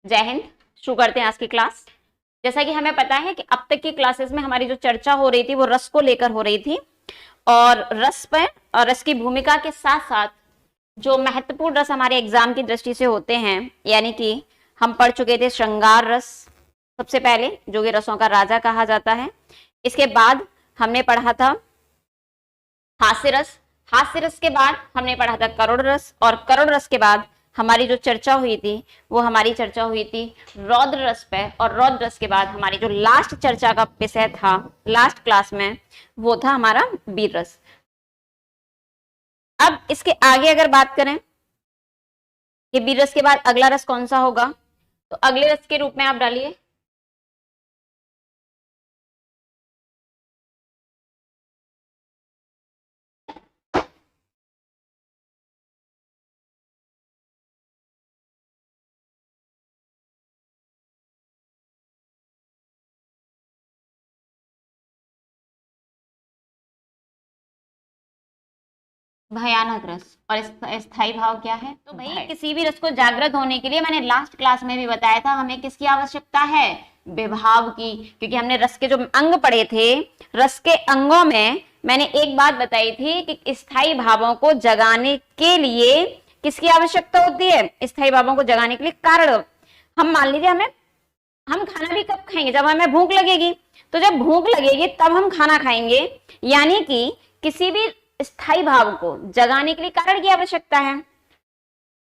जय हिंद। शुरू करते हैं आज की क्लास। जैसा कि हमें पता है कि अब तक की क्लासेस में हमारी जो चर्चा हो रही थी वो रस को लेकर हो रही थी, और रस पर और रस की भूमिका के साथ साथ जो महत्वपूर्ण रस हमारे एग्जाम की दृष्टि से होते हैं, यानी कि हम पढ़ चुके थे श्रृंगार रस सबसे पहले, जो कि रसों का राजा कहा जाता है। इसके बाद हमने पढ़ा था हास्य रस। हास्य रस के बाद हमने पढ़ा था करुण रस, और करुण रस के बाद हमारी जो चर्चा हुई थी वो हमारी चर्चा हुई थी रौद्र रस पे, और रौद्र रस के बाद हमारी जो लास्ट चर्चा का विषय था लास्ट क्लास में वो था हमारा वीर रस। अब इसके आगे अगर बात करें कि वीर रस के बाद अगला रस कौन सा होगा, तो अगले रस के रूप में आप डालिए भयानक रस। और स्थायी भाव क्या है? तो भाई किसी भी रस को जागृत होने के लिए मैंने लास्ट क्लास में भी बताया था हमें किसकी आवश्यकता है, विभाव की। क्योंकि हमने रस के जो अंग पढ़े थे, रस के अंगों में मैंने एक बात बताई थी कि स्थायी भावों को जगाने के लिए किसकी आवश्यकता होती है? स्थायी भावों को जगाने के लिए कारण। हम मान लीजिए हम खाना भी कब खाएंगे? जब हमें भूख लगेगी। तो जब भूख लगेगी तब हम खाना खाएंगे, यानी कि किसी भी स्थायी भाव को जगाने के लिए कारण की आवश्यकता है।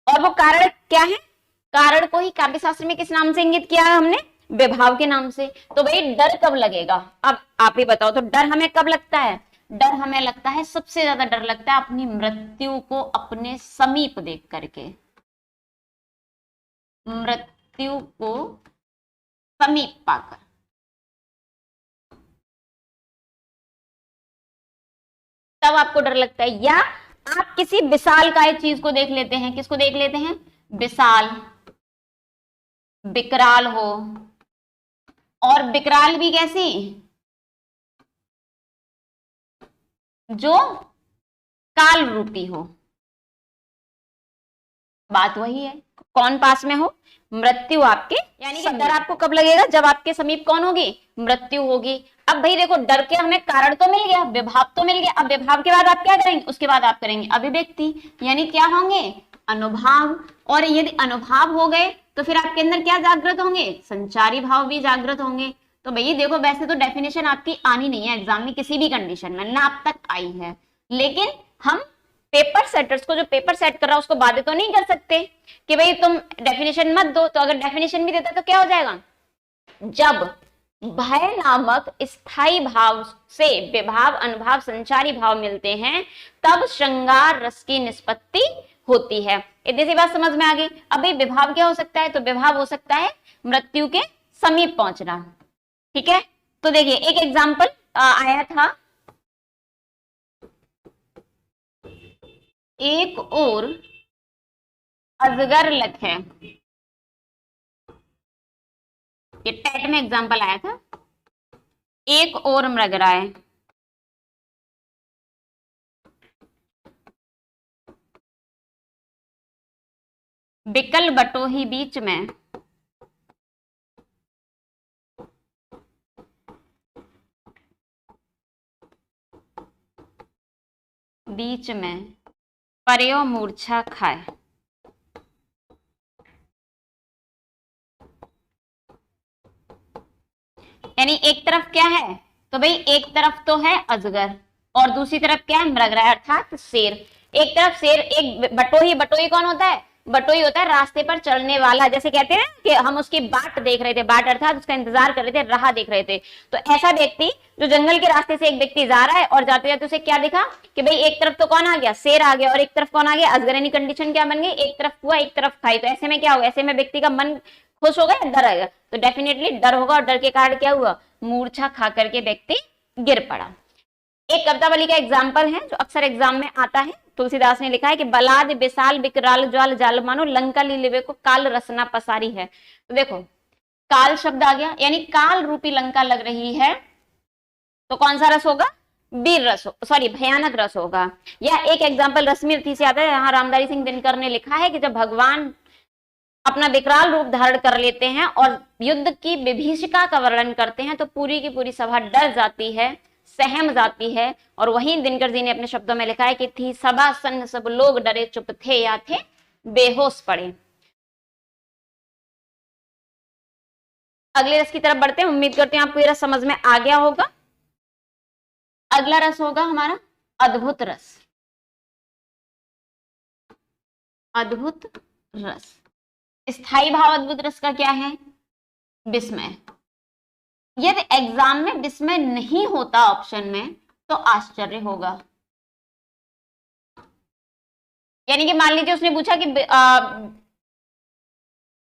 और वो कारण क्या है? कारण को ही काव्य शास्त्र में किस नाम से इंगित किया है हमने? विभाव के नाम से। तो भाई डर कब लगेगा? अब आप ही बताओ, तो डर हमें कब लगता है? डर हमें लगता है, सबसे ज्यादा डर लगता है अपनी मृत्यु को अपने समीप देख करके। मृत्यु को समीप पाकर, तब आपको डर लगता है। या आप किसी विशालकाय चीज को देख लेते हैं। किसको देख लेते हैं? विशाल, विकराल हो। और विकराल भी कैसी? जो काल रूपी हो। बात वही है, कौन पास में हो? मृत्यु आपके। यानी कि डर आपको कब लगेगा? जब आपके समीप कौन होगी? मृत्यु होगी। अब भाई देखो, डर के हमें कारण तो मिल गया, विभाव तो मिल गया। अब विभाव के बाद आप क्या करेंगे? उसके बाद आप करेंगे अभिव्यक्ति, यानी क्या होंगे? अनुभव। और यदि अनुभव हो गए तो फिर आपके अंदर क्या जागृत होंगे? संचारी भाव भी जागृत होंगे। तो भैया देखो, वैसे तो डेफिनेशन आपकी आनी नहीं है एग्जाम में किसी भी कंडीशन में, ना अब तक आई है, लेकिन हम पेपर सेटर्स को, जो पेपर सेट कर रहा है उसको बाध्य तो नहीं कर सकते कि भाई तुम डेफिनेशन मत दो। तो अगर डेफिनेशन भी देता तो क्या हो जाएगा? जब भय नामक स्थायी भाव से विभाव, अनुभाव, संचारी भाव मिलते हैं तब श्रृंगार रस की निष्पत्ति होती है। इतनी सी बात समझ में आ गई। अब भाई विभाव क्या हो सकता है? तो विभाव हो सकता है मृत्यु के समीप पहुंचना। ठीक है, तो देखिए एक एग्जाम्पल आया था। एक और अजगर लखे, ये टेट में एग्जाम्पल आया था। एक और मृगराय, बिकल बटोही बीच में, बीच में पर्यो मूर्छा खाए। यानी एक तरफ क्या है? तो भाई एक तरफ तो है अजगर और दूसरी तरफ क्या है? मृगराय अर्थात शेर। एक तरफ शेर, एक बटोही। बटोही कौन होता है? बटोही होता है रास्ते पर चलने वाला। जैसे कहते हैं कि हम उसकी बाट देख रहे थे, बाट अर्थात उसका इंतजार कर रहे थे, राह देख रहे थे। तो ऐसा व्यक्ति जो जंगल के रास्ते से एक व्यक्ति जा रहा है और जाते जाते उसे क्या दिखा कि भाई एक तरफ तो कौन आ गया? शेर आ गया, और एक तरफ कौन आ गया? अजगर। यानी कंडीशन क्या बन गई? एक तरफ हुआ, एक तरफ खाई। तो ऐसे में क्या होगा? ऐसे में व्यक्ति का मन खुश होगा या डर आएगा? तो डेफिनेटली डर होगा, और डर के कारण क्या हुआ? मूर्छा खा करके व्यक्ति गिर पड़ा। एक कवितावली का एग्जाम्पल है जो अक्सर एग्जाम में आता है। तुलसीदास ने लिखा है कि बलाद विशाल विकराल ज्वाल जाल मानो लंका लीलिवे को काल रसना पसारी है। तो देखो काल शब्द आ गया, यानी काल रूपी लंका लग रही है। तो कौन सा रस होगा? वीर रस, सॉरी भयानक रस होगा। या एक एग्जाम्पल रश्मिरथी से आता है। यहाँ रामधारी सिंह दिनकर ने लिखा है कि जब भगवान अपना विकराल रूप धारण कर लेते हैं और युद्ध की विभीषिका का वर्णन करते हैं, तो पूरी की पूरी सभा डर जाती है, सहम जाती है। और वहीं दिनकर जी ने अपने शब्दों में लिखा है कि थी सभा सन्न, सब लोग डरे चुप थे या थे बेहोश पड़े। अगले रस की तरफ बढ़ते हैं। उम्मीद करते हैं आपको ये रस समझ में आ गया होगा। अगला रस होगा हमारा अद्भुत रस। अद्भुत रस, स्थाई भाव अद्भुत रस का क्या है? विस्मय। यदि एग्जाम में विस्मय नहीं होता ऑप्शन में तो आश्चर्य होगा। यानी कि मान लीजिए उसने पूछा कि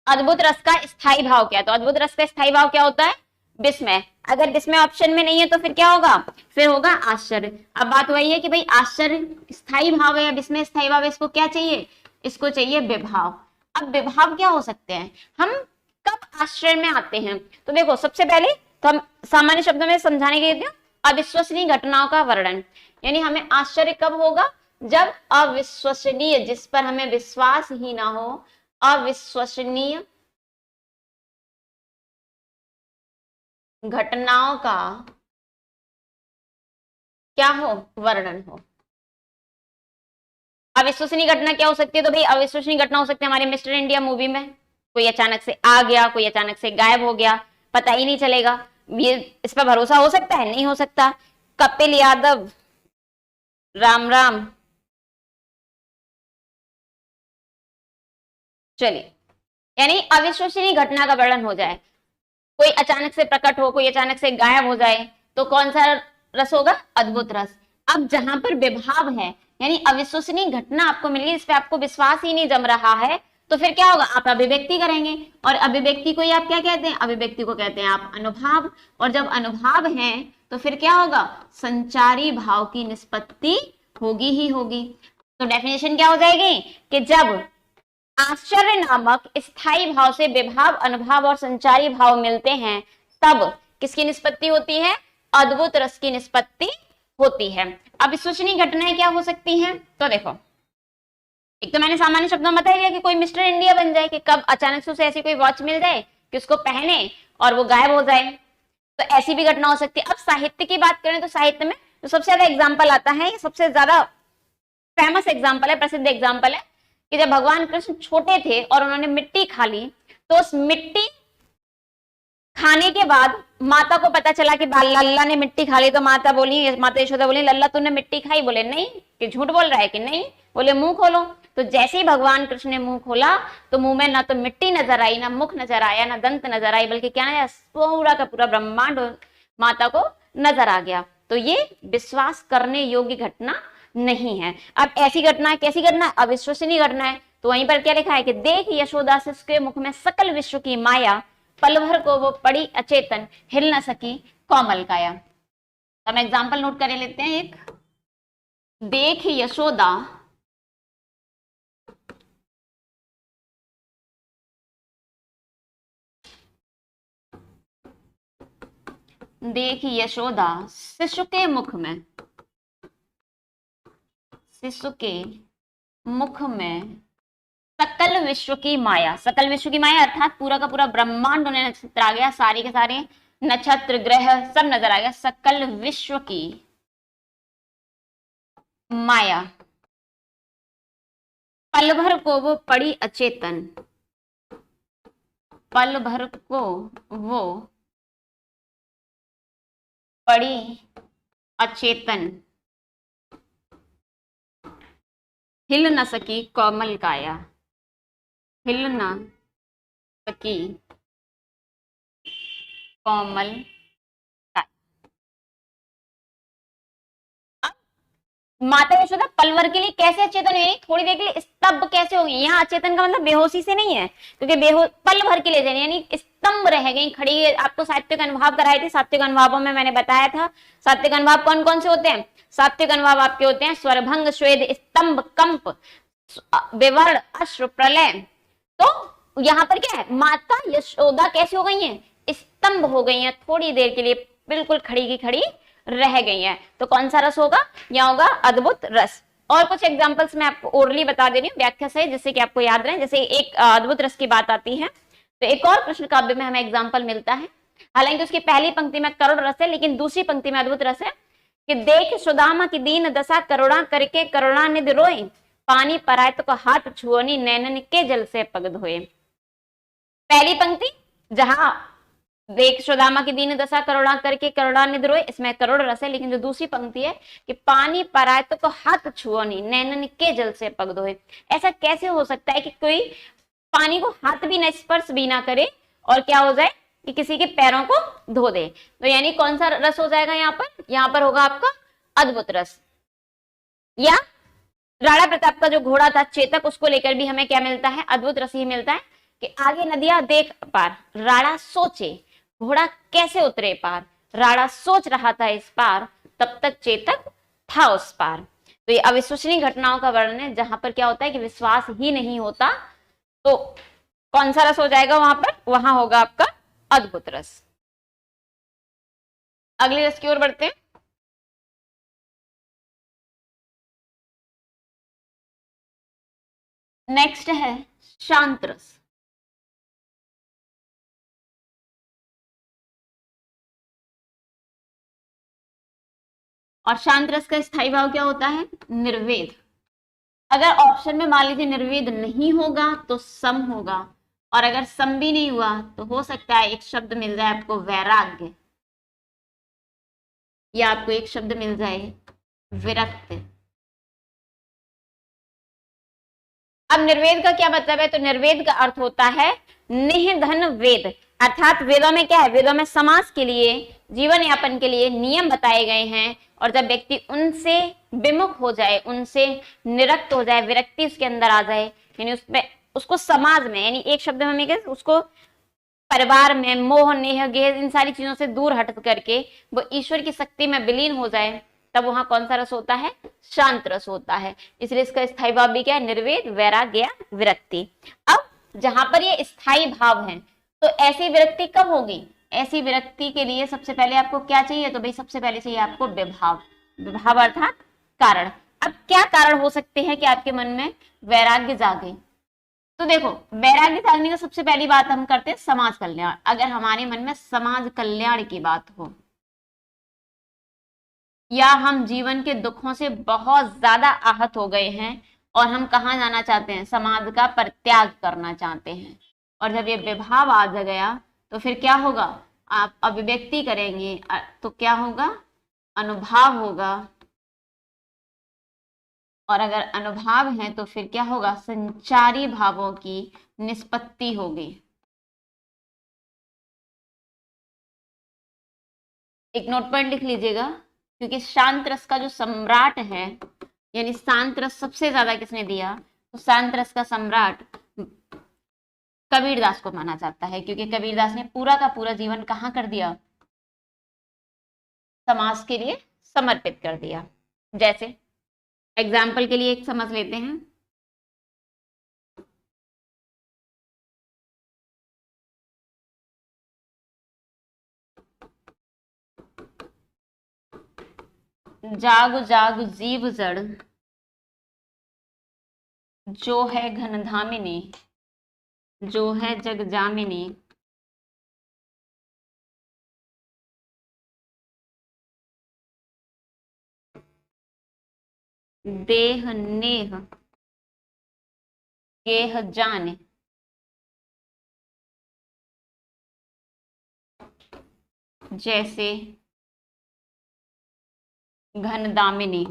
अद्भुत रस का स्थाई भाव क्या है, तो अद्भुत रस का स्थाई भाव क्या होता है? विस्मय। अगर विस्मय ऑप्शन में नहीं है तो फिर क्या होगा? फिर होगा आश्चर्य। अब बात वही है कि भाई आश्चर्य स्थाई भाव है या विस्मय स्थाई भाव है, इसको क्या चाहिए? इसको चाहिए विभाव। अब विभाव क्या हो सकते हैं? हम कब आश्चर्य में आते हैं? तो देखो, सबसे पहले तो हम सामान्य शब्दों में समझाने के लिए अविश्वसनीय घटनाओं का वर्णन। यानी हमें आश्चर्य कब होगा? जब अविश्वसनीय, जिस पर हमें विश्वास ही ना हो, अविश्वसनीय घटनाओं का क्या हो? वर्णन हो। अविश्वसनीय घटना क्या हो सकती है? तो भाई अविश्वसनीय घटना हो सकती है हमारे मिस्टर इंडिया मूवी में, कोई अचानक से आ गया, कोई अचानक से गायब हो गया, पता ही नहीं चलेगा। ये इस पर भरोसा हो सकता है? नहीं हो सकता। कपिल यादव, राम राम। चलिए, यानी अविश्वसनीय घटना का वर्णन हो जाए, कोई अचानक से प्रकट हो, कोई अचानक से गायब हो जाए, तो कौन सा रस होगा? अद्भुत रस। अब जहां पर विभाव है, यानी अविश्वसनीय घटना आपको मिली, इस पे आपको विश्वास ही नहीं जम रहा है, तो फिर क्या होगा? आप अभिव्यक्ति करेंगे। और अभिव्यक्ति को आप क्या कहते हैं? अभिव्यक्ति को कहते हैं आप अनुभाव। और जब अनुभाव है तो फिर क्या होगा? संचारी भाव की निष्पत्ति होगी ही होगी। तो डेफिनेशन क्या हो जाएगी कि जब आश्चर्य नामक स्थायी भाव से विभाव, अनुभाव और संचारी भाव मिलते हैं, तब किसकी निष्पत्ति होती है? अद्भुत रस की निष्पत्ति होती है। अब विश्वसनीय घटनाएं क्या हो सकती हैं? तो देखो, एक तो मैंने सामान्य शब्दों में बताया कि कोई मिस्टर इंडिया बन जाए, कि कब अचानक से उसे ऐसी कोई वॉच मिल जाए कि उसको पहने और वो गायब हो जाए, तो ऐसी भी घटना हो सकती है। अब साहित्य की बात करें तो साहित्य में जो सबसे ज्यादा एग्जाम्पल आता है, सबसे ज्यादा फेमस एग्जाम्पल है, प्रसिद्ध एग्जाम्पल है, कि जब भगवान कृष्ण छोटे थे और उन्होंने मिट्टी खा ली, तो उस मिट्टी खाने के बाद माता को पता चला कि लल्ला ने मिट्टी खा ली, तो माता यशोदा बोली, लल्ला तूने मिट्टी खाई? बोले नहीं। कि झूठ बोल रहा है? कि नहीं। बोले मुंह खोलो। तो जैसे ही भगवान कृष्ण ने मुंह खोला तो मुंह में ना तो मिट्टी नजर आई, ना मुख नजर आया, ना दंत नजर आई, बल्कि क्या है? पूरा का पूरा ब्रह्मांड माता को नजर आ गया। तो ये विश्वास करने योग्य घटना नहीं है। अब ऐसी घटना कैसी घटना? अविश्वसनीय घटना है। तो वहीं पर क्या लिखा है कि देख यशोदा से उसके मुख में सकल विश्व की माया, पल भर को वो पड़ी अचेतन, हिल न सकी कोमल काया। हम एग्जाम्पल नोट कर लेते हैं एक। देख यशोदा शिशु के मुख में, शिशु के मुख में सकल विश्व की माया, सकल विश्व की माया अर्थात पूरा का पूरा ब्रह्मांड उन्हें नक्षत्र आ गया, सारे के सारे नक्षत्र ग्रह सब नजर आ गया। सकल विश्व की माया, पल भर को वो पड़ी अचेतन, पल भर को वो पड़ी अचेतन, हिल न सकी कोमल काया, हिल न सकी कोमल काया। माता यशोदा पल भर के लिए कैसे अचेतन हुई? थोड़ी देर के लिए स्तब्ध कैसे हो गई? यहाँ अचेतन का मतलब बेहोशी से नहीं है, क्योंकि पल भर के लिए यानी स्तंभ रह गई, खड़ी। आपको सात्विक अनुभव कराए थे, सात्विक अनुभवों में मैंने बताया था सात्विक अनुभव कौन कौन से होते हैं। सात्विक अनुभव आपके होते हैं स्वरभंग, स्वेद, स्तंभ, कंप, विवर्ण, अश्रु, प्रलय। तो यहाँ पर क्या है? माता यशोदा कैसे हो गई है? स्तंभ हो गई है, थोड़ी देर के लिए बिल्कुल खड़ी की खड़ी रह गई है। तो कौन सा रस होगा? यहाँ होगा अद्भुत रस। और कुछ एग्जांपल्स मैं आपको ओरली बता दे रही हूँ व्याख्या से, जिससे कि आपको याद रहे। जैसे एक अद्भुत रस की बात आती है, तो एक और कृष्ण काव्य में हमें एग्जाम्पल मिलता है। हालांकि उसकी पहली पंक्ति में करुण रस है, लेकिन दूसरी पंक्ति में अद्भुत रस है कि देख सुदामा की दीन दशा, करुणा करके करुणानिधि रोए, पानी पराए तो हाथ छुओनी, नैनन के जल से पग धोए। पहली पंक्ति जहां देख सुदामा की दीन दशा, करुणा करके करुणानिधि रोए, इसमें करुण रस है। लेकिन जो दूसरी पंक्ति है कि पानी पराए तो हाथ छुओनी, नैनन के जल से पग धोए। ऐसा कैसे हो सकता है कि कोई पानी को हाथ भी न स्पर्श भी ना करे और क्या हो जाए कि किसी के पैरों को धो दे? तो यानी कौन सा रस हो जाएगा यहाँ पर? यहाँ पर होगा आपका अद्भुत रस। या राणा प्रताप का जो घोड़ा था चेतक, उसको लेकर भी हमें क्या मिलता है? अद्भुत रस ही मिलता है कि आगे नदियां देख पार, राणा सोचे घोड़ा कैसे उतरे पार, राणा सोच रहा था इस पार, तब तक चेतक था उस पार। तो ये अविश्वसनीय घटनाओं का वर्णन है जहां पर क्या होता है कि विश्वास ही नहीं होता। तो कौन सा रस हो जाएगा वहां पर? वहां होगा आपका अद्भुत रस। अगले रस की ओर बढ़ते हैं। नेक्स्ट है शांत रस। और शांत रस का स्थायी भाव क्या होता है? निर्वेद। अगर ऑप्शन में मान लीजिए निर्वेद नहीं होगा तो सम होगा, और अगर सम भी नहीं हुआ तो हो सकता है एक शब्द मिल जाए आपको वैराग्य, या आपको एक शब्द मिल जाए विरक्त। अब निर्वेद का क्या मतलब है? तो निर्वेद का अर्थ होता है निधन वेद, अर्थात वेदों में क्या है? वेदों में समाज के लिए, जीवन यापन के लिए नियम बताए गए हैं, और जब व्यक्ति उनसे विमुख हो जाए, उनसे निरक्त हो जाए, विरक्ति उसके अंदर आ जाए, यानी उसमें उसको समाज में, यानी एक शब्द में उसको परिवार में मोह नेह गेह इन सारी चीजों से दूर हट करके वो ईश्वर की शक्ति में विलीन हो जाए, तब वहां कौन सा रस होता है? शांत रस होता है। इसलिए इसका स्थायी भाव भी क्या है? निर्वेद, वैराग्य, विरक्ति। अब जहां पर ये स्थायी भाव है, तो ऐसी विरक्ति कब होगी? ऐसी विरक्ति के लिए सबसे पहले आपको क्या चाहिए? तो भाई सबसे पहले चाहिए आपको विभाव। विभाव अर्थात कारण। अब क्या कारण हो सकते हैं कि आपके मन में वैराग्य जागे? तो देखो, वैराग्य जागने का सबसे पहली बात हम करते हैं समाज कल्याण। अगर हमारे मन में समाज कल्याण की बात हो, या हम जीवन के दुखों से बहुत ज्यादा आहत हो गए हैं और हम कहाँ जाना चाहते हैं? समाज का परित्याग करना चाहते हैं, और जब ये विभाव आ गया तो फिर क्या होगा? आप अभिव्यक्ति करेंगे तो क्या होगा? अनुभाव होगा, और अगर अनुभाव है तो फिर क्या होगा? संचारी भावों की निष्पत्ति होगी। एक नोट पॉइंट लिख लीजिएगा, क्योंकि शांत रस का जो सम्राट है, यानी शांत रस सबसे ज्यादा किसने दिया? तो शांत रस का सम्राट कबीरदास को माना जाता है, क्योंकि कबीरदास ने पूरा का पूरा जीवन कहाँ कर दिया? समाज के लिए समर्पित कर दिया। जैसे एग्जाम्पल के लिए एक समझ लेते हैं। जाग जाग जीव जड़, जो है घन धामिनी, जो है जग जामिनी, देह नेह गेह जाने, जैसे घन दामिनी।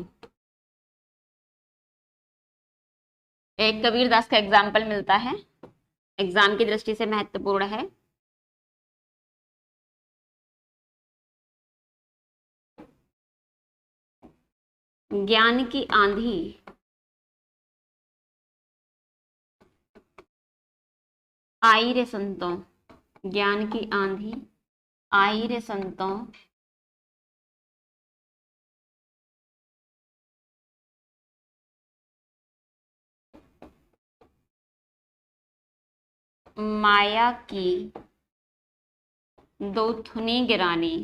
एक कबीरदास का एग्जाम्पल मिलता है, एग्जाम की दृष्टि से महत्वपूर्ण है। ज्ञान की आंधी आई रे संतों, ज्ञान की आंधी आई रे संतों, माया की दो धुनी गिरानी,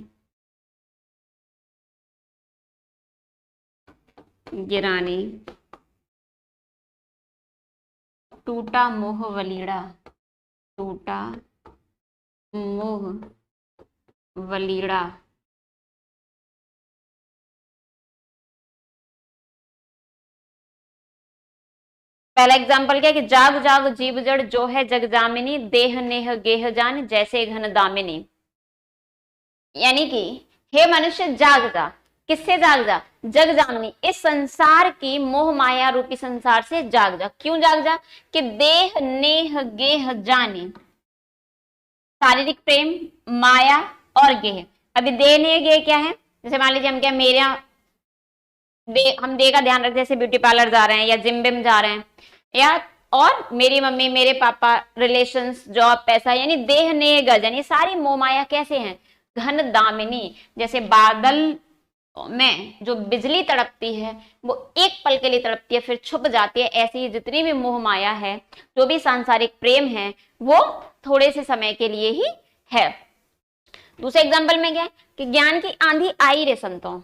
गिरानी टूटा मोह वलीड़ा, टूटा मोह वलीड़ा। पहला एग्जाम्पल क्या है कि जाग जाग जीव जड़ जो है जग जामिनी, देह नेह गेह जान जैसे घन दामिनी। यानी कि हे मनुष्य जाग जा, किससे जाग जा? जग जामिनी, इस संसार की मोह माया रूपी संसार से जाग जा। क्यों जाग जा? कि देह नेह गेह जाने, शारीरिक प्रेम, माया और गेह। अभी देह नेह गेह क्या है? जैसे मान लीजिए हम क्या, हम देह का ध्यान रखते, जैसे ब्यूटी पार्लर जा रहे हैं या जिम बिम जा रहे हैं, या और मेरी मम्मी मेरे पापा, रिलेशंस, जॉब, पैसा, यानी देह नेह गज, यानी सारी मोह माया कैसे हैं? घन दामिनी। जैसे बादल में जो बिजली तड़पती है वो एक पल के लिए तड़पती है फिर छुप जाती है, ऐसी ही जितनी भी मोह माया है, जो भी सांसारिक प्रेम है, वो थोड़े से समय के लिए ही है। दूसरे एग्जाम्पल में क्या है कि ज्ञान की आंधी आई रे संतों।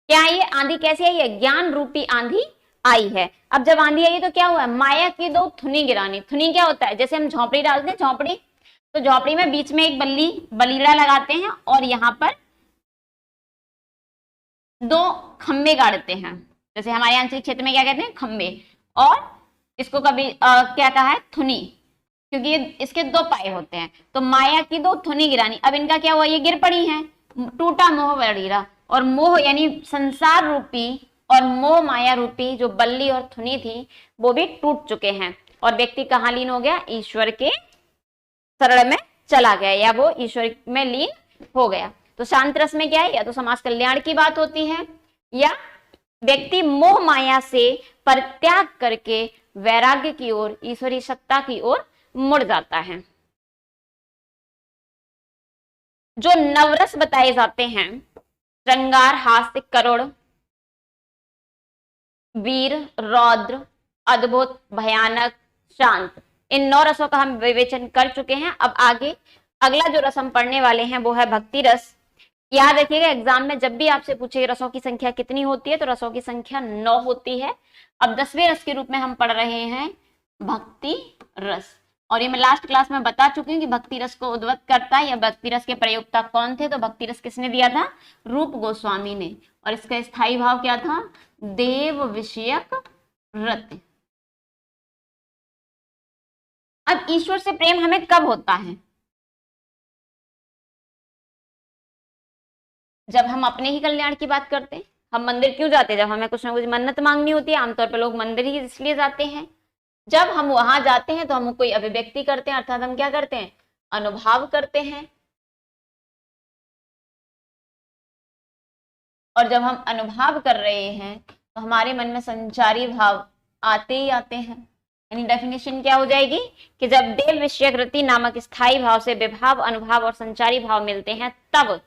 क्या आई है? आंधी कैसे आई है? ज्ञान रूपी आंधी आई है। अब जब आंधी आई तो क्या हुआ? माया की दो थुनी गिरानी। थुनी क्या होता है? जैसे हम झोपड़ी डालते हैं, झोपड़ी, तो झोपड़ी में बीच में एक बलीड़ा लगाते हैं और यहाँ पर दो खंबे गाड़ते हैं। जैसे हमारे आंचलिक क्षेत्र में क्या कहते हैं? खंबे। और इसको कभी क्या कहा है? थुनी, क्योंकि इसके दो पाए होते हैं। तो माया की दो थुनी गिरानी। अब इनका क्या हुआ? ये गिर पड़ी है। टूटा मोह वलीड़ा, और मोह यानी संसार रूपी और मोह माया रूपी जो बल्ली और थुनी थी वो भी टूट चुके हैं, और व्यक्ति कहाँ लीन हो गया? ईश्वर के शरण में चला गया, या वो ईश्वर में लीन हो गया। तो शांत रस में क्या है? या तो समाज कल्याण की बात होती है, या व्यक्ति मोह माया से परित्याग करके वैराग्य की ओर, ईश्वरी सत्ता की ओर मुड़ जाता है। जो नवरस बताए जाते हैं, श्रृंगार, हास्य, करुण, वीर, रौद्र, अद्भुत, भयानक, शांत, इन 9 रसों का हम विवेचन कर चुके हैं। अब आगे अगला जो रस हम पढ़ने वाले हैं वो है भक्ति रस। याद रखिएगा, एग्जाम में जब भी आपसे पूछे रसों की संख्या कितनी होती है, तो रसों की संख्या 9 होती है। अब 10वें रस के रूप में हम पढ़ रहे हैं भक्ति रस, और ये मैं लास्ट क्लास में बता चुकी हूँ कि भक्ति रस को उद्वत करता है या भक्ति रस के प्रयोक्ता कौन थे। तो भक्ति रस किसने दिया था? रूप गोस्वामी ने। और इसका स्थायी भाव क्या था? देव विषयक रति। अब ईश्वर से प्रेम हमें कब होता है? जब हम अपने ही कल्याण की बात करते हैं। हम मंदिर क्यों जाते हैं? जब हमें कुछ ना कुछ मन्नत मांगनी होती है। आमतौर पर लोग मंदिर ही इसलिए जाते हैं। जब हम वहां जाते हैं तो हम कोई अभिव्यक्ति करते हैं, अर्थात हम क्या करते हैं? अनुभाव करते हैं। और जब हम अनुभाव कर रहे हैं तो हमारे मन में संचारी भाव आते ही आते हैं। यानी डेफिनेशन क्या हो जाएगी कि जब देव विषयक रति नामक स्थायी भाव से विभाव, अनुभाव और संचारी भाव मिलते हैं, तब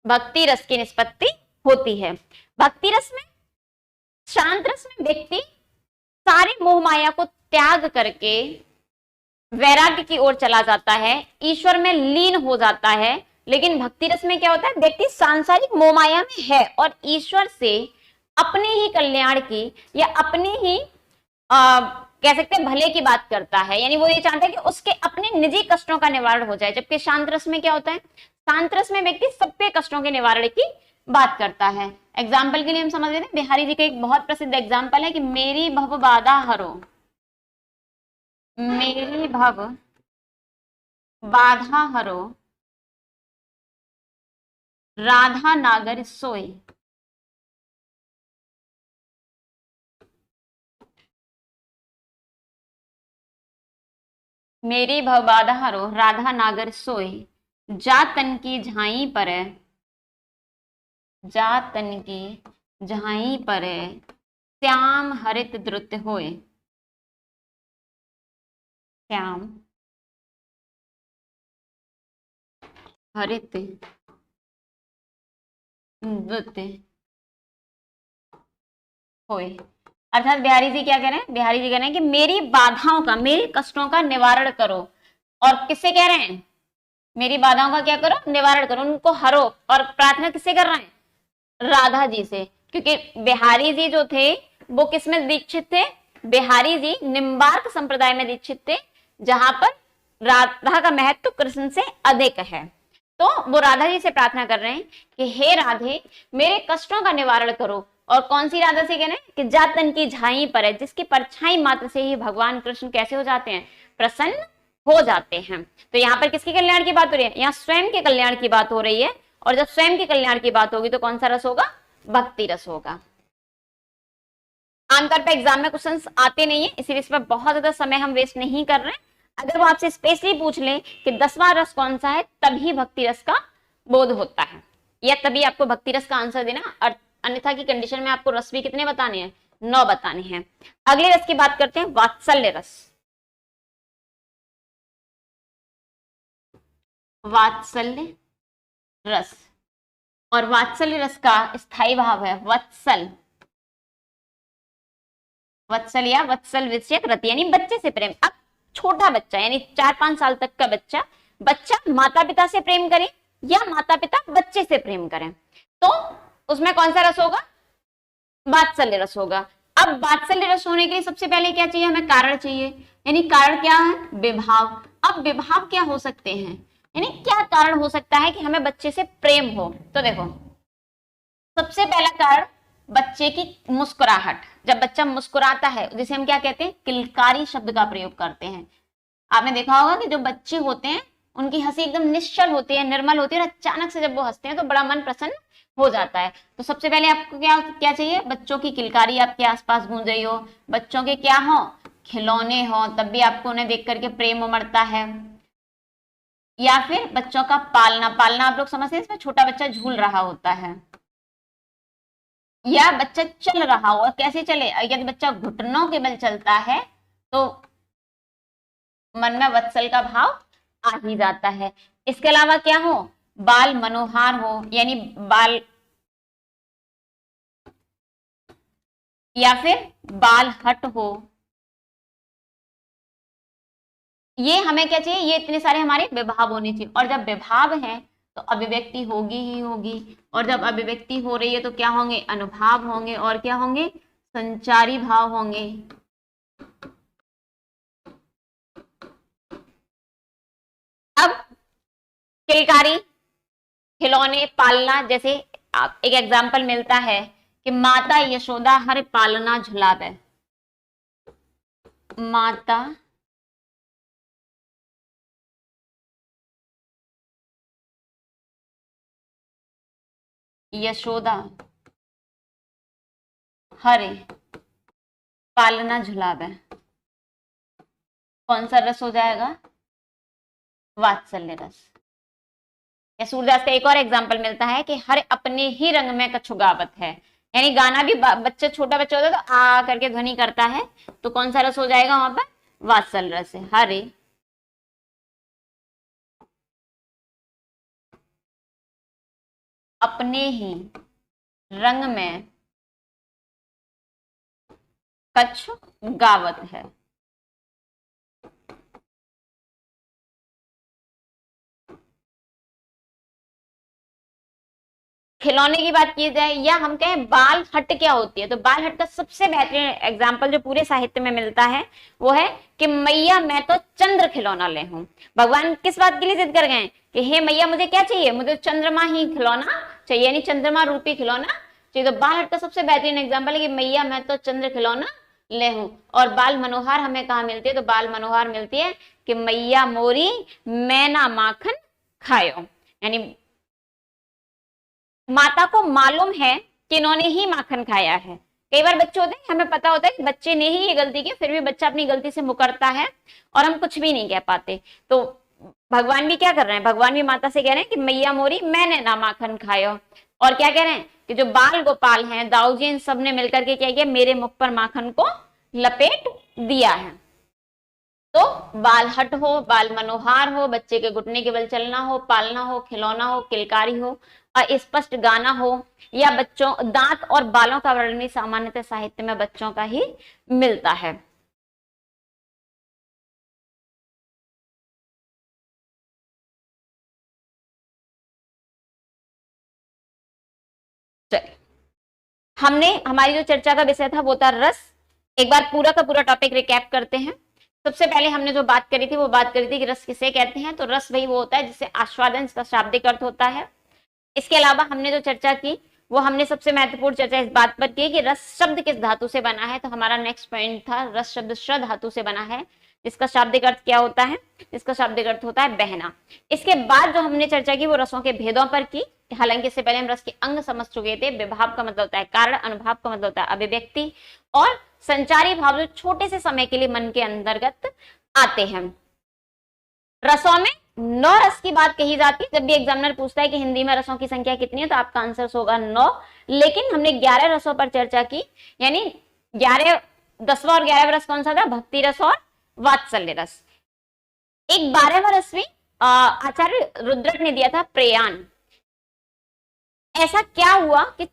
भक्ति रस की निष्पत्ति होती है। भक्ति रस में, शांत रस में व्यक्ति सारे मोह माया को त्याग करके वैराग्य की ओर चला जाता है, ईश्वर में लीन हो जाता है। लेकिन भक्ति रस में क्या होता है? व्यक्ति सांसारिक मोह माया में है और ईश्वर से अपने ही कल्याण की या अपने ही कह सकते हैं भले की बात करता है। यानी वो ये चाहता है कि उसके अपने निजी कष्टों का निवारण हो जाए। जबकि शांत रस में क्या होता है? शांत रस में व्यक्ति सबके कष्टों के निवारण की बात करता है। एग्जाम्पल के लिए हम समझ लेते हैं, बिहारी जी का एक बहुत प्रसिद्ध एग्जाम्पल है कि मेरी भव बाधा हरो, मेरी भव बाधा हरो, राधा नागर सोई। मेरी भव बाधा हरो, राधा नागर सोई, जा तन की झाई पर, जा तन की झाई पर, श्याम हरित द्रुत होए। श्याम हरित द्रुत होए। अर्थात बिहारी जी क्या कह रहे हैं? बिहारी जी कह रहे हैं कि मेरी बाधाओं का, मेरे कष्टों का निवारण करो। और किससे कह रहे हैं? मेरी बाधाओं का क्या करो? निवारण करो, उनको हरो। और प्रार्थना किससे कर रहे हैं? राधा जी से। क्योंकि बिहारी जी जो थे वो किसमें दीक्षित थे? बिहारी जी निम्बार्क संप्रदाय में दीक्षित थे, जहां पर राधा का महत्व कृष्ण से अधिक है। तो वो राधा जी से प्रार्थना कर रहे हैं कि हे राधे, मेरे कष्टों का निवारण करो। और कौन सी राधा से कह रहे हैं कि जातन की झाई पर है, जिसकी परछाई मात्र से ही भगवान कृष्ण कैसे हो जाते हैं, प्रसन्न हो जाते हैं। तो यहाँ पर किसके कल्याण की बात हो रही है, यहाँ स्वयं के कल्याण की बात हो रही है। और जब स्वयं के कल्याण की बात होगी तो कौन सा रस होगा, भक्ति रस होगा। आमतौर पर एग्जाम में क्वेश्चंस आते नहीं है, इसीलिए इस पर बहुत ज्यादा समय हम वेस्ट नहीं कर रहे हैं। अगर वो आपसे स्पेशली पूछ ले कि 10वां रस कौन सा है, तभी भक्ति रस का बोध होता है, या तभी आपको भक्ति रस का आंसर देना। अन्यथा की कंडीशन में आपको रस भी कितने बताने हैं, 9 बताने हैं। अगले रस की बात करते हैं, वात्सल्य रस। वात्सल्य रस, और वात्सल्य रस का स्थायी भाव है वत्सल। वत्सल या वत्सल विषयक रति, यानी बच्चे से प्रेम। अब छोटा बच्चा यानी 4-5 साल तक का बच्चा माता पिता से प्रेम करे या माता पिता बच्चे से प्रेम करें, तो उसमें कौन सा रस होगा, वात्सल्य रस होगा। अब वात्सल्य रस होने के लिए सबसे पहले क्या चाहिए, हमें कारण चाहिए। यानी कारण क्या है, विभाव। अब विभाव क्या हो सकते हैं, यानी क्या कारण हो सकता है कि हमें बच्चे से प्रेम हो। तो देखो, सबसे पहला कारण बच्चे की मुस्कुराहट। जब बच्चा मुस्कुराता है, जिसे हम क्या कहते हैं, किलकारी शब्द का प्रयोग करते हैं। आपने देखा होगा कि जो बच्चे होते हैं उनकी हंसी एकदम निश्चल होती है, निर्मल होती है, और अचानक से जब वो हंसते हैं तो बड़ा मन प्रसन्न हो जाता है। तो सबसे पहले आपको क्या क्या चाहिए, बच्चों की किलकारी आपके आसपास गूंज रही हो, बच्चों के क्या हो, खिलौने हो, तब भी आपको उन्हें देख करके प्रेम उमड़ता है। या फिर बच्चों का पालना, पालना आप लोग समझते हैं, इसमें छोटा बच्चा झूल रहा होता है, या बच्चा चल रहा हो, और कैसे चले, यदि बच्चा घुटनों के बल चलता है तो मन में वत्सल का भाव आ ही जाता है। इसके अलावा क्या हो, बाल मनोहार हो, यानी बाल, या फिर बाल हट हो। ये हमें क्या चाहिए, ये इतने सारे हमारे विभाव होने चाहिए। और जब विभाव है तो अभिव्यक्ति होगी ही होगी, और जब अभिव्यक्ति हो रही है तो क्या होंगे, अनुभाव होंगे, और क्या होंगे, संचारी भाव होंगे। अब किलकारी, खिलौने, पालना, जैसे एक एग्जाम्पल मिलता है कि माता यशोदा हर पालना झुलावे। माता यशोदा हरे पालना झुलावे, कौन सा रस हो जाएगा, वात्सल्य रस। या सूरदास का एक और एग्जाम्पल मिलता है कि हर अपने ही रंग में कछु गावत है, यानी गाना भी बच्चा, छोटा बच्चा होता है तो आ करके ध्वनि करता है, तो कौन सा रस हो जाएगा वहां पर, वात्सल्य रस है। हरे अपने ही रंग में कछु गावत है। खिलौने की बात की जाए, या हम कहें बाल हट क्या होती है, तो बाल हट का सबसे बेहतरीन एग्जाम्पल जो पूरे साहित्य में मिलता है वो है कि मैया मैं तो चंद्र खिलौना ले हूं। भगवान किस बात के लिए जिद कर गए कि हे मैया मुझे क्या चाहिए, मुझे चंद्रमा ही खिलौना चाहिए, यानी चंद्रमा रूपी खिलौना चाहिए। तो बाल हट का सबसे बेहतरीन एग्जाम्पल है कि मैया मैं तो चंद्र खिलौना ले हूं। और बाल मनोहार हमें कहाँ मिलती है, तो बाल मनोहार मिलती है कि मैया मोरी मैना माखन खायो, यानी माता को मालूम है कि इन्होंने ही माखन खाया है। कई बार बच्चे होते हैं, हमें पता होता है कि बच्चे ने ही ये गलती की, फिर भी बच्चा अपनी गलती से मुकरता है और हम कुछ भी नहीं कह पाते। तो भगवान भी क्या कर रहे हैं, भगवान भी माता से कह रहे हैं कि मैया मोरी मैंने ना माखन खायो। और क्या कह रहे हैं कि जो बाल गोपाल हैं, दाऊजी, इन सब ने मिलकर के क्या किया, मेरे मुख पर माखन को लपेट दिया है। तो बाल हट हो, बाल मनोहार हो, बच्चे के घुटने के बल चलना हो, पालना हो, खिलौना हो, किलकारी हो, स्पष्ट गाना हो, या बच्चों दांत और बालों का वर्णन भी सामान्यतः साहित्य में बच्चों का ही मिलता है। चलिए, हमने, हमारी जो चर्चा का विषय था वो था रस। एक बार पूरा का पूरा टॉपिक रिकैप करते हैं। सबसे पहले हमने जो बात करी थी वो बात करी थी कि रस किसे कहते हैं। तो रस वही वो होता है जिससे आस्वादन का शाब्दिक अर्थ होता है। इसके अलावा हमने जो चर्चा की वो हमने सबसे महत्वपूर्ण चर्चा इस बात पर की कि रस शब्द किस धातु से बना है। तो हमारा नेक्स्ट पॉइंट था रस शब्द श धातु से बना है, जिसका शाब्दिक अर्थ क्या होता है, इसका शाब्दिक अर्थ होता है बहना। इसके बाद जो हमने चर्चा की वो रसों के भेदों पर की। हालांकि इससे पहले हम रस के अंग समझ चुके थे। विभाव का मतलब होता है कारण, अनुभाव का मतलब होता है अभिव्यक्ति, और संचारी भाव जो छोटे से समय के लिए मन के अंतर्गत आते हैं। रसों में 9 रस की बात कही जाती है। जब भी एग्जामिनर पूछता है कि हिंदी में रसों की संख्या कितनी है तो आपका आंसर होगा 9। लेकिन हमने 11 रसों पर चर्चा की, यानी 11, 10वां और 11वां रस कौन सा था, भक्ति रस और वात्सल्य रस। एक 12वां रस भी आचार्य रुद्रक ने दिया था, प्रयाण। ऐसा क्या हुआ कि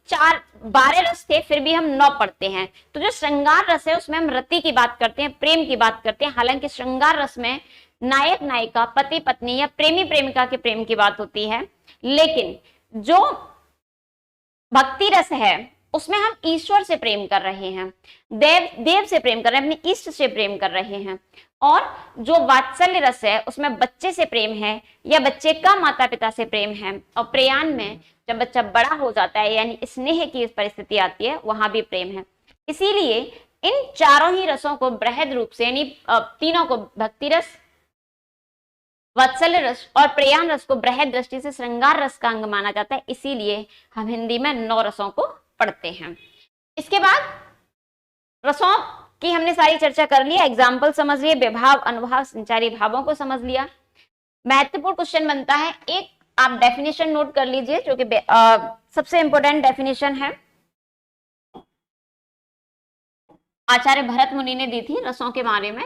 12 रस थे फिर भी हम 9 पढ़ते हैं। तो जो श्रृंगार रस है उसमें हम रति की बात करते हैं, प्रेम की बात करते हैं। हालांकि श्रृंगार रस में नायक नायिका, पति पत्नी या प्रेमी प्रेमिका के प्रेम की बात होती है। लेकिन जो भक्ति रस है उसमें हम ईश्वर से प्रेम कर रहे हैं, देव से प्रेम कर रहे हैं, अपने इष्ट से प्रेम कर रहे हैं। और जो वात्सल्य रस है उसमें बच्चे से प्रेम है या बच्चे का माता पिता से प्रेम है। और प्रयाण में जब बच्चा बड़ा हो जाता है यानी स्नेह की परिस्थिति आती है, वहां भी प्रेम है। इसीलिए इन चारों ही रसों को बृहद रूप से, यानी तीनों को, भक्ति रस, वात्सल्य रस और प्रयाण रस को बृहद दृष्टि से श्रृंगार रस का अंग माना जाता है। इसीलिए हम हिंदी में 9 रसों को पढ़ते हैं। इसके बाद रसों की हमने सारी चर्चा कर लिया, एग्जाम्पल समझ लिए, विभाव, अनुभाव, संचारी भावों को समझ लिया। महत्वपूर्ण क्वेश्चन बनता है, एक आप डेफिनेशन नोट कर लीजिए जो कि सबसे इंपॉर्टेंट डेफिनेशन है, आचार्य भरत मुनि ने दी थी रसों के बारे में।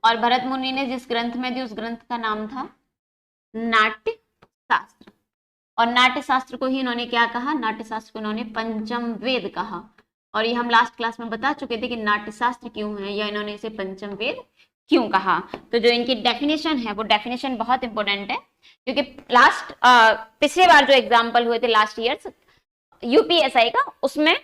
और भरत मुनि ने जिस ग्रंथ में दी उस ग्रंथ का नाम था नाट्य शास्त्र। और नाट्य शास्त्र को ही इन्होंने क्या कहा, नाट्य शास्त्र को इन्होंने पंचम वेद कहा। और ये हम लास्ट क्लास में बता चुके थे कि नाट्य शास्त्र क्यों है या इन्होंने इसे पंचम वेद क्यों कहा। तो जो इनकी डेफिनेशन है वो डेफिनेशन बहुत इंपॉर्टेंट है, क्योंकि पिछले बार जो एग्जाम्पल हुए थे लास्ट ईयर यूपीएसआई का, उसमें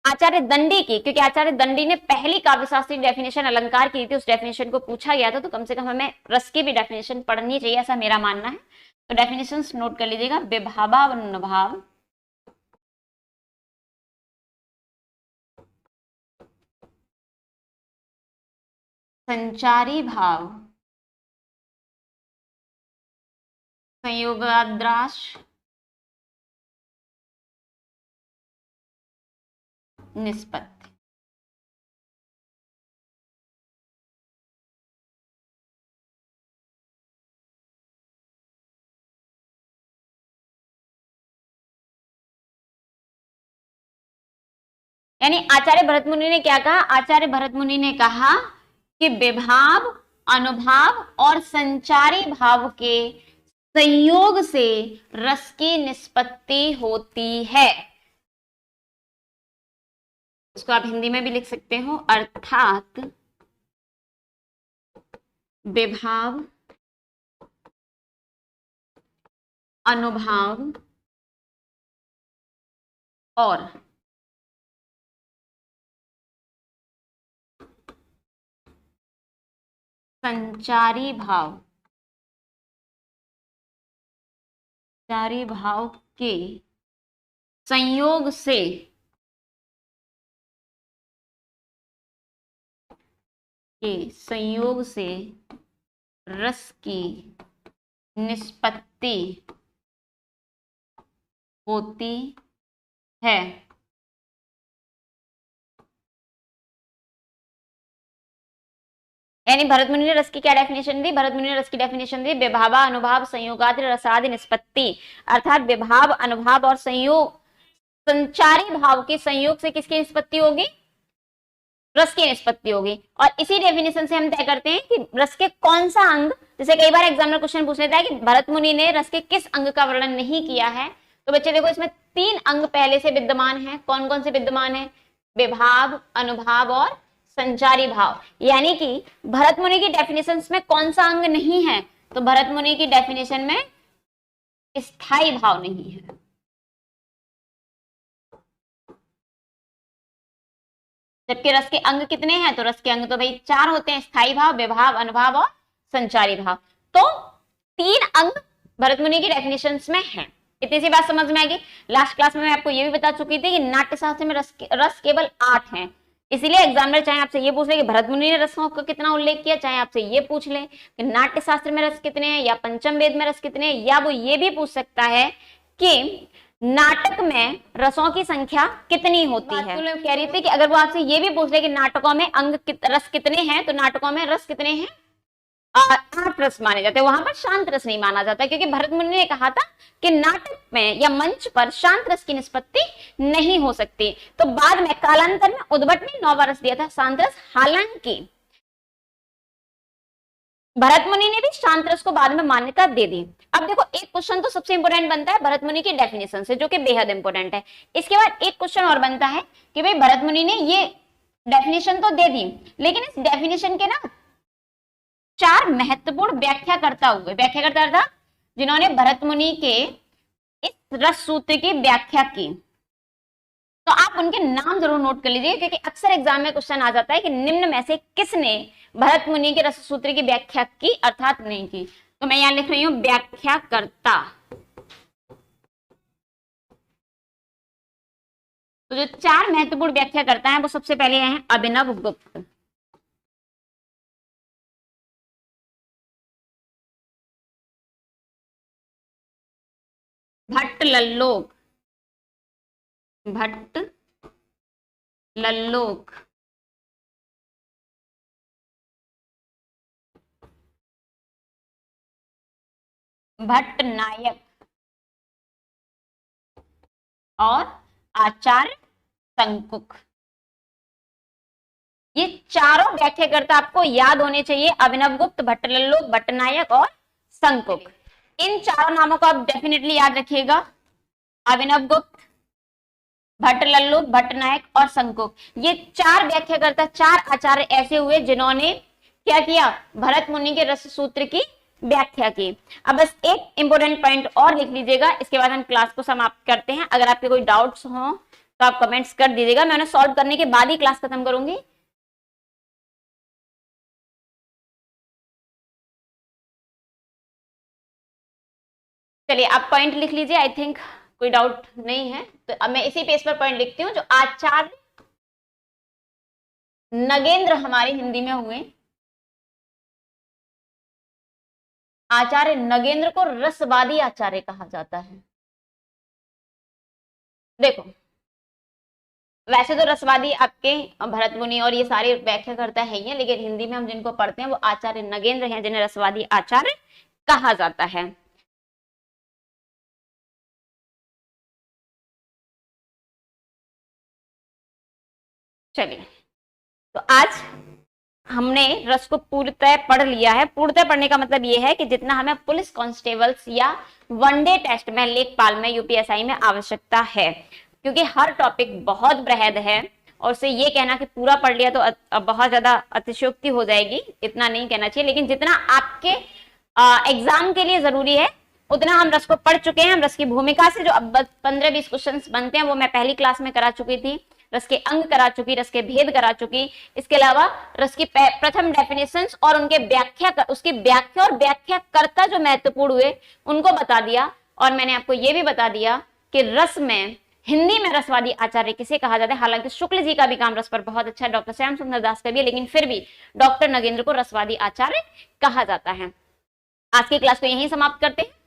आचार्य दंडी की, क्योंकि आचार्य दंडी ने पहली काव्यशास्त्री डेफिनेशन अलंकार की थी, उस डेफिनेशन को पूछा गया था। तो कम से कम हमें रस की भी डेफिनेशन पढ़नी चाहिए, ऐसा मेरा मानना है। तो डेफिनेशंस नोट कर लीजिएगा, विभावानुभाव, संचारी भाव, संयोगाद्राश, निष्पत्ति। यानी आचार्य भरत मुनि ने क्या कहा, आचार्य भरत मुनि ने कहा कि विभाव, अनुभाव और संचारी भाव के संयोग से रस की निष्पत्ति होती है। इसको आप हिंदी में भी लिख सकते हो, अर्थात विभाव, अनुभाव और संचारी भाव, संचारी भाव के संयोग से रस की निष्पत्ति होती है। यानी भरत मुनि ने रस की क्या डेफिनेशन दी, भरत मुनि ने रस की डेफिनेशन दी, विभावा अनुभाव संयोगादि रसादि निष्पत्ति, अर्थात विभाव, अनुभाव और संयोग, संचारी भाव के संयोग से किसकी निष्पत्ति होगी, रस की निष्पत्ति होगी। और इसी डेफिनेशन से हम तय करते हैं कि रस के कौन सा अंग, जैसे कई बार एग्जामिनर क्वेश्चन पूछ लेता है कि भरत मुनि ने रस के किस अंग का वर्णन नहीं किया है। तो बच्चे देखो, इसमें 3 अंग पहले से विद्यमान है। कौन कौन से विद्यमान है, विभाव, अनुभाव और संचारी भाव। यानी कि भरत मुनि की डेफिनेशन में कौन सा अंग नहीं है, तो भरत मुनि की डेफिनेशन में स्थायी भाव नहीं है। जबकि रस के अंग कितने हैं, तो रस के अंग तो भाई 4 होते हैं, स्थायी भाव, विभाव, अनुभाव और संचारी भाव। तो 3 अंग भरत मुनि की डेफिनेशंस में हैं। इतनी सी बात समझ में आएगी। लास्ट क्लास में मैं आपको ये भी बता चुकी थी कि नाट्य शास्त्र में रस केवल 8 हैं। इसीलिए एग्जामिनर चाहे आपसे ये पूछ ले कि भरत मुनि ने रसों का कितना उल्लेख किया, चाहे आपसे ये पूछ ले कि नाट्य शास्त्र में रस कितने हैं या पंचम वेद में रस कितने हैं, या वो ये भी पूछ सकता है कि नाटक में रसों की संख्या कितनी होती है। तो मैं कह रही थी कि अगर वो आपसे ये भी पूछ ले कि नाटकों में रस कितने हैं, तो नाटकों में रस कितने हैं, 8 रस माने जाते हैं। वहां पर शांत रस नहीं माना जाता, क्योंकि भरत मुनि ने कहा था कि नाटक में या मंच पर शांत रस की निष्पत्ति नहीं हो सकती। तो बाद में कालांतर में उद्भट ने 9वां रस दिया था, शांत रस। हालांकि भरत मुनि ने भी शांत रस को बाद में मान्यता दे दी। अब देखो, एक क्वेश्चन तो सबसे इंपोर्टेंट बनता है भरत मुनि की डेफिनेशन से, जो कि बेहद इंपोर्टेंट है। इसके बाद एक क्वेश्चन और बनता है कि भाई भरत मुनि ने ये डेफिनेशन तो दे दी, लेकिन इस डेफिनेशन के ना 4 महत्वपूर्ण व्याख्याकर्ता था जिन्होंने भरत मुनि के इस रस सूत्र की व्याख्या की। तो आप उनके नाम जरूर नोट कर लीजिए, क्योंकि अक्सर एग्जाम में क्वेश्चन आ जाता है कि निम्न में से किसने भरत मुनि के रस सूत्र की व्याख्या की अर्थात नहीं की। तो मैं यहां लिख रही हूं व्याख्याकर्ता। तो जो 4 महत्वपूर्ण व्याख्याकर्ता हैं वो सबसे पहले हैं अभिनव गुप्त, भट्ट लल्लोक, भट्ट नायक और आचार्य शंकुक। ये चारों व्याख्याकर्ता आपको याद होने चाहिए, अभिनव गुप्त, भट्ट लल्लोक, भट्ट नायक और शंकुक। इन चारों नामों को आप डेफिनेटली याद रखिएगा, अभिनव गुप्त, भट्ट लल्लोक, भट्ट नायक और शंकुक। ये 4 व्याख्याकर्ता, 4 आचार्य ऐसे हुए जिन्होंने क्या किया, भरत मुनि के रस सूत्र की व्याख्या की। अब बस एक इंपॉर्टेंट पॉइंट और लिख लीजिएगा, इसके बाद हम क्लास को समाप्त करते हैं। अगर आपके कोई डाउट्स हो तो आप कमेंट्स कर दीजिएगा, मैं उन्हें सॉल्व करने के बाद ही क्लास खत्म करूंगी। चलिए आप पॉइंट लिख लीजिए, आई थिंक कोई डाउट नहीं है। तो अब मैं इसी पेज पर पॉइंट लिखती हूँ। जो आचार्य नगेंद्र हमारे हिंदी में हुए, आचार्य नगेंद्र को रसवादी आचार्य कहा जाता है। देखो, वैसे तो रसवादी आपके भरत मुनि और ये सारे व्याख्या करता है ही, लेकिन हिंदी में हम जिनको पढ़ते हैं वो आचार्य नगेंद्र हैं, जिन्हें रसवादी आचार्य कहा जाता है। चलिए, तो आज हमने रस को पूर्णतः पढ़ लिया है। पूर्णतः पढ़ने का मतलब ये है कि जितना हमें पुलिस कांस्टेबल्स या वनडे टेस्ट में, लेखपाल में, यूपीएसआई में आवश्यकता है, क्योंकि हर टॉपिक बहुत बृहद है और से ये कहना कि पूरा पढ़ लिया तो बहुत ज्यादा अतिशयोक्ति हो जाएगी, इतना नहीं कहना चाहिए। लेकिन जितना आपके एग्जाम के लिए जरूरी है उतना हम रस को पढ़ चुके हैं। हम रस की भूमिका से जो अब 15-20 क्वेश्चन बनते हैं वो मैं पहली क्लास में करा चुकी थी। रस के अंग करा चुकी, रस के भेद करा चुकी। इसके अलावा रस की प्रथम डेफिनेशंस और उनके उसकी व्याख्या और व्याख्याकर्ता जो महत्वपूर्ण हुए उनको बता दिया। और मैंने आपको यह भी बता दिया कि रस में हिंदी में रसवादी आचार्य किसे कहा जाता है। हालांकि शुक्ल जी का भी काम रस पर बहुत अच्छा है, डॉक्टर श्याम सुंदर दास का भी है, लेकिन फिर भी डॉक्टर नगेंद्र को रसवादी आचार्य कहा जाता है। आज की क्लास को यहीं समाप्त करते हैं।